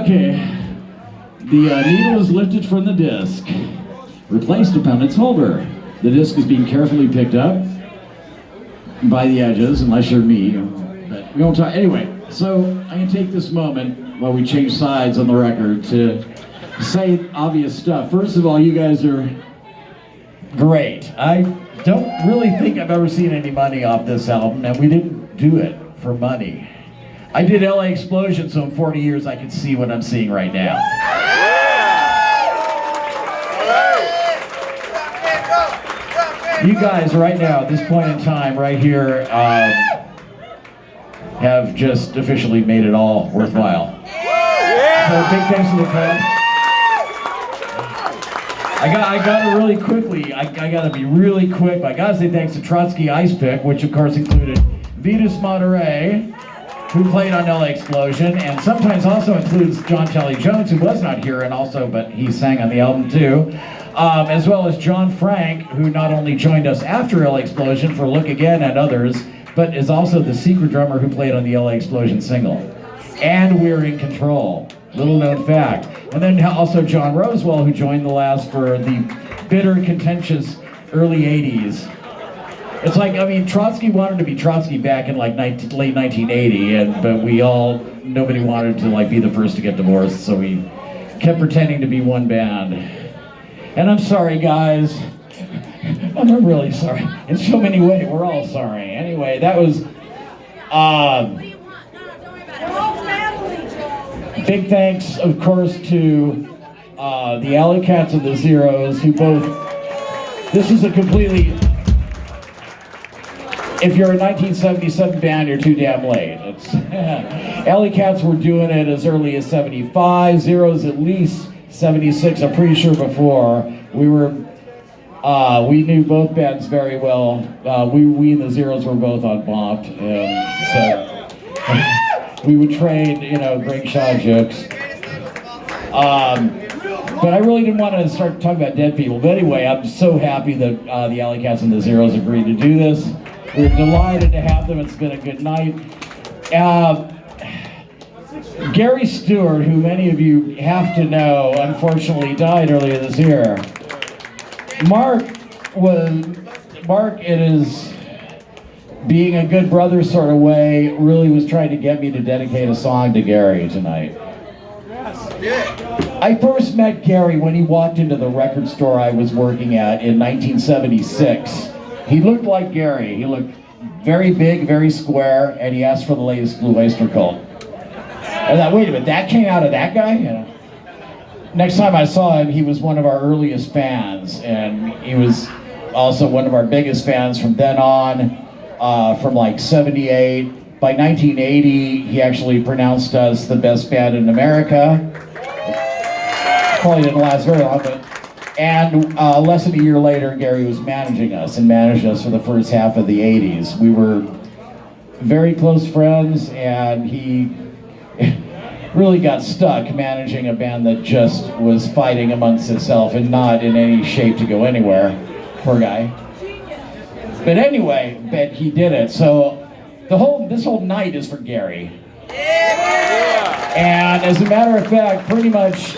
Okay. The needle is lifted from the disc, replaced upon its holder. The disc is being carefully picked up by the edges, unless you're me. But we won't talk. Anyway, so I'm going to take this moment while we change sides on the record to say obvious stuff. First of all, you guys are great. I don't really think I've ever seen any money off this album, and we didn't do it for money. I did LA Explosion, so in 40 years I can see what I'm seeing right now. You guys right now, at this point in time, right here, have just officially made it all worthwhile. So big thanks to the crowd. I got to really quickly, I got to be really quick. I got to say thanks to Trotsky Ice Pick, which of course included Vitus Monterey, who played on LA Explosion, and sometimes also includes John Kelly Jones, who was not here, and also, but he sang on the album too, as well as John Frank, who not only joined us after LA Explosion for Look Again and others, but is also the secret drummer who played on the LA Explosion single. And We're in Control, little known fact. And then also John Rosewell, who joined the last for the bitter, contentious early 80s. It's like, I mean, Trotsky wanted to be Trotsky back in like late 1980, but nobody wanted to like be the first to get divorced, so we kept pretending to be one band. And I'm sorry, guys. I'm really sorry. In so many ways, we're all sorry. Anyway, that was big thanks, of course, to the Alley Cats and the Zeros, who both, this is a completely, if you're a 1977 band, you're too damn late. Alley Cats were doing it as early as 75, Zeros at least 76, I'm pretty sure before. We knew both bands very well. We and the Zeros were both on Bombed, and so we would trade, great shot jokes. But I really didn't want to start talking about dead people. But anyway, I'm so happy that the Alley Cats and the Zeros agreed to do this. We're delighted to have them. It's been a good night. Gary Stewart, who many of you have to know, unfortunately died earlier this year. Mark, in his being a good brother sort of way, really was trying to get me to dedicate a song to Gary tonight. I first met Gary when he walked into the record store I was working at in 1976. He looked like Gary. He looked very big, very square, and he asked for the latest Blue Oyster Cult. I thought, wait a minute, that came out of that guy? Next time I saw him, he was one of our earliest fans, and he was also one of our biggest fans from then on, from like 78. By 1980, he actually pronounced us the best band in America. Probably didn't last very long, but... And less than a year later, Gary was managing us, and managed us for the first half of the 80s. We were very close friends, and he really got stuck managing a band that just was fighting amongst itself and not in any shape to go anywhere. Poor guy. But anyway, he did it. So this whole night is for Gary. And as a matter of fact, pretty much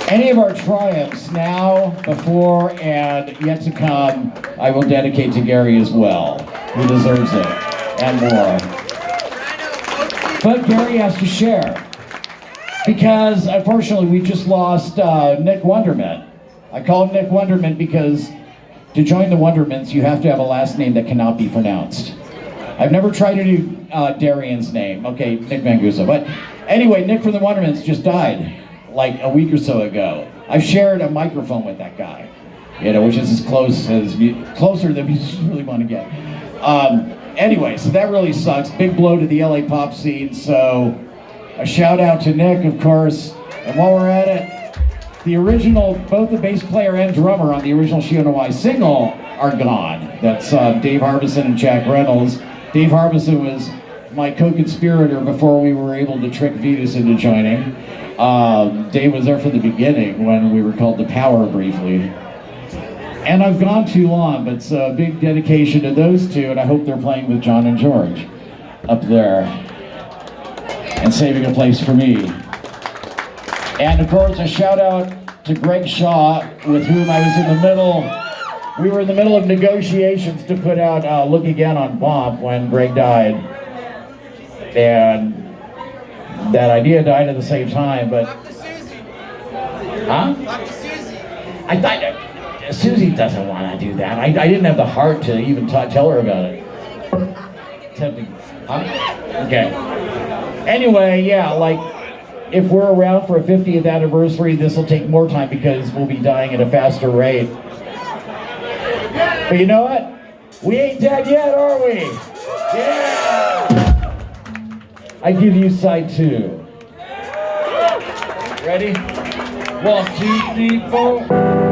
any of our triumphs now, before, and yet to come, I will dedicate to Gary as well. He deserves it, and more. But Gary has to share, because unfortunately we just lost Nick Wonderment. I call him Nick Wonderment because to join the Wonderments, you have to have a last name that cannot be pronounced. I've never tried to do Darian's name. Okay, Nick Manguso. But anyway, Nick from the Wonderments just died like a week or so ago. I've shared a microphone with that guy, which is closer than we really want to get. Anyway, so that really sucks. Big blow to the LA pop scene. So a shout out to Nick, of course. And while we're at it, the original, both the bass player and drummer on the original She Don't Know Why single are gone. That's Dave Harbison and Jack Reynolds. Dave Harbison was my co-conspirator before we were able to trick Vitus into joining. Dave was there from the beginning when we were called The Power briefly. And I've gone too long, but it's a big dedication to those two, and I hope they're playing with John and George up there. and saving a place for me. And of course, a shout out to Greg Shaw, with whom I was in the middle. We were in the middle of negotiations to put out Look Again on Bump when Greg died. And that idea died at the same time, but... Talk to Susie. Huh? Talk to Susie. I thought Susie doesn't want to do that. I didn't have the heart to even tell her about it. Tempting. Huh? Okay. Anyway, yeah, like, if we're around for a 50th anniversary, this will take more time because we'll be dying at a faster rate. But you know what? We ain't dead yet, are we? Yeah! I give you side 2. Ready? 1, 2, 3, 4.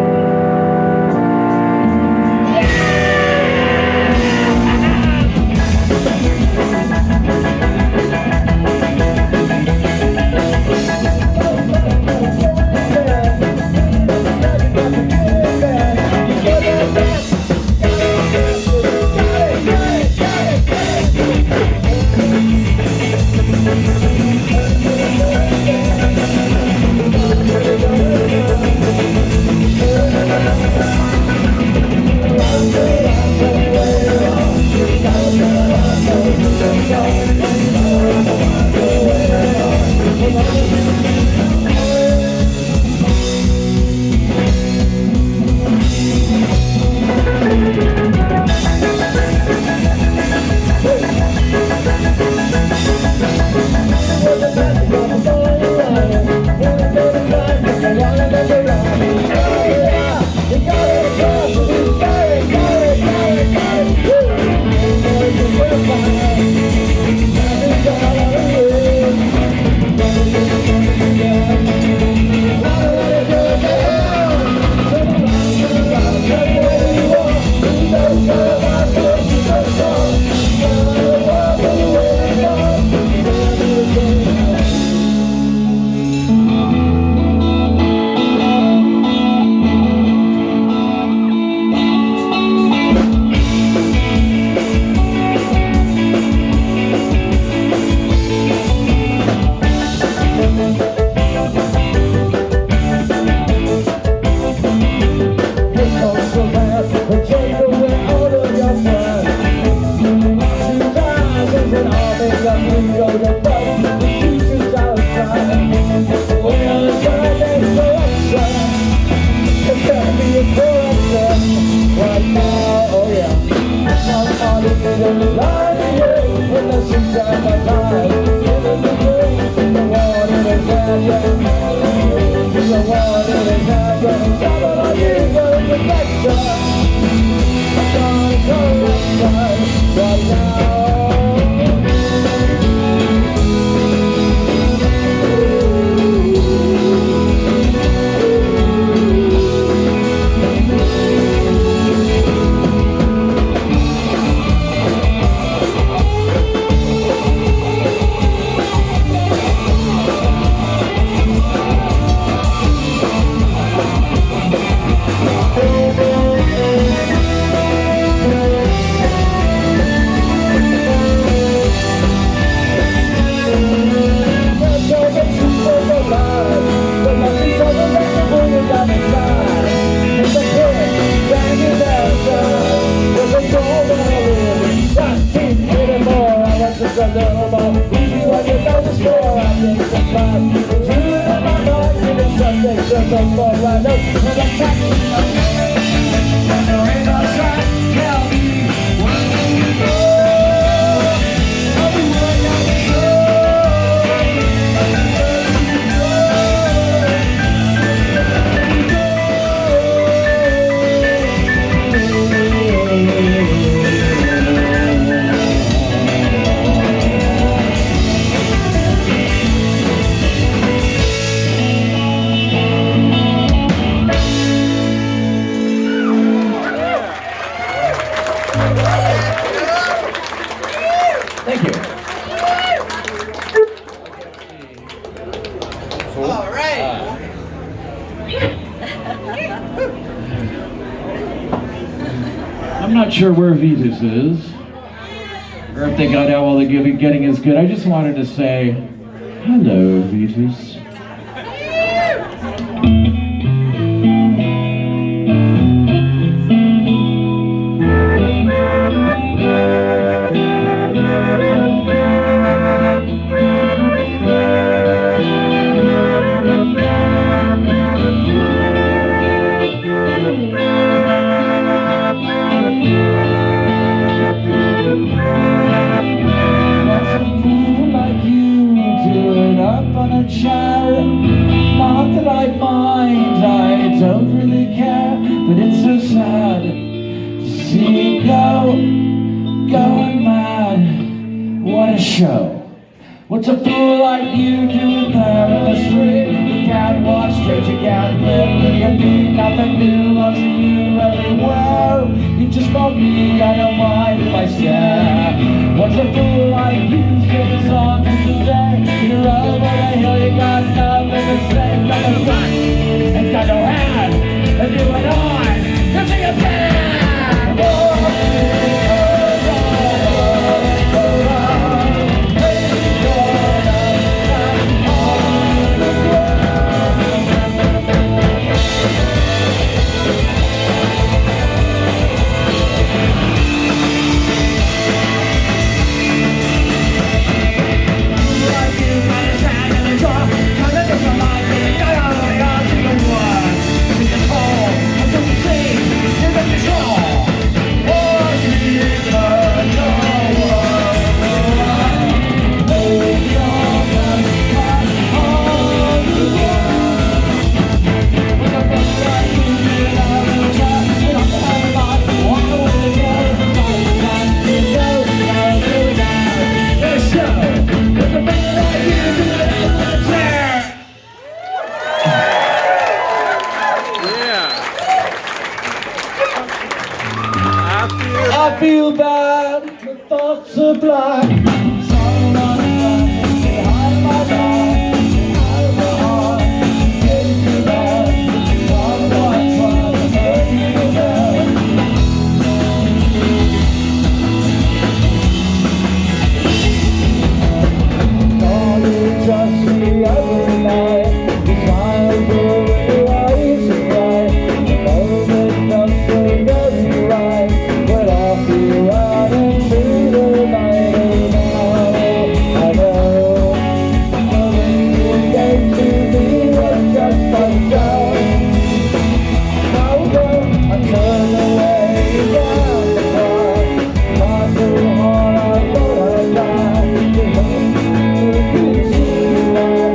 I'm not sure where Vetus is, or if they got out while the getting is good. I just wanted to say Hello, Beatles. Not that I mind, I don't really care, but it's so sad to see you going mad. What a show. What's a fool like you doing there in the street? You can't walk straight, you can't live with your feet. Nothing new, loves you everywhere. You just won't need, I don't mind if I stare. What's a fool like you singing songs today? You're over the hill, you got nothing to say. Got no front and got no hand. And you and I, you're singing band. I feel bad, the thoughts are black. Sorrow on the ground, behind my back, behind my heart, getting too bad. Sorrow I try to hurt you again. Saw you just the other night, you smiled through your eyes and bright. You know that nothing doesn't right. You out into the night now. I know nothing you gave to me was just like that. Now I turn away down the path. Not too hard, I thought I'd die. You see you out.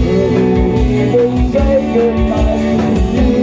You say goodnight to you.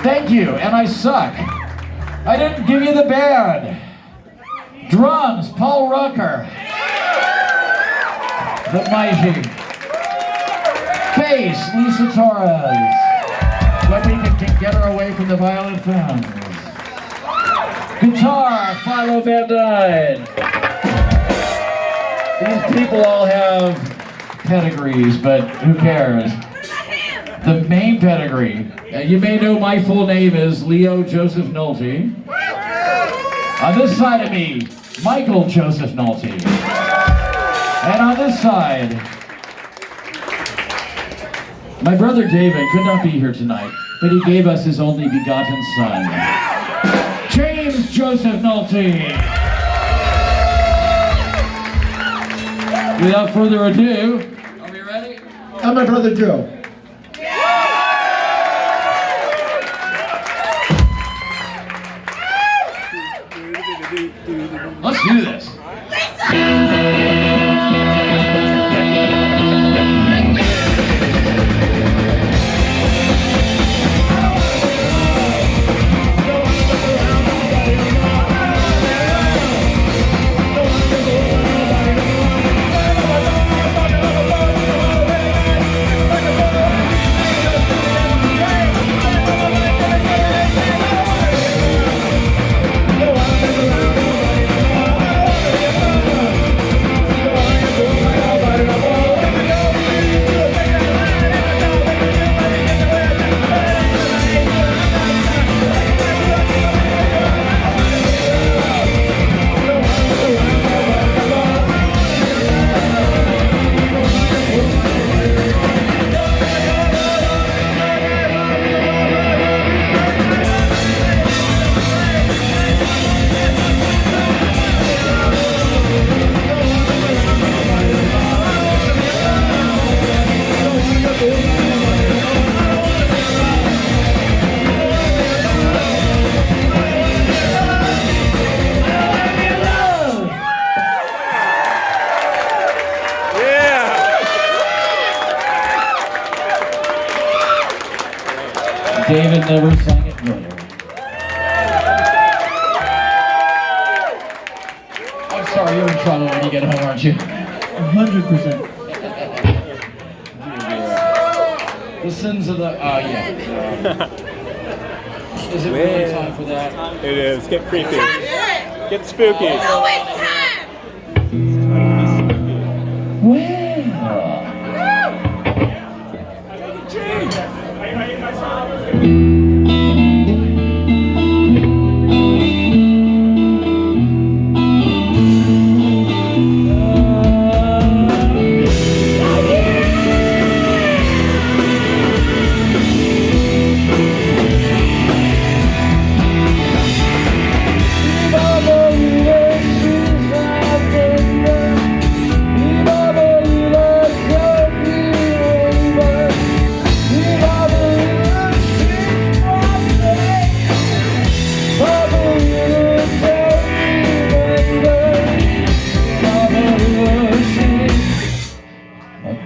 Thank you, and I suck. I didn't give you the band. Drums, Paul Rucker. The mighty. Bass, Lisa Torres. When we can get her away from the violent sounds. Guitar, Philo Van Dyne. These people all have pedigrees, but who cares? The main pedigree. You may know my full name is Leo Joseph Nolte. On this side of me, Michael Joseph Nolte. And on this side, my brother David could not be here tonight, but he gave us his only begotten son, James Joseph Nolte. Without further ado, are we ready? I'm my brother Joe. Let's do this. David never sang it better. I'm sorry, you're in trouble when you get home, aren't you? 100%. The sins of the... Oh, yeah. Is it really time for that? It is. Get creepy. Get spooky. It's always time. Well...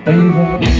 Baby.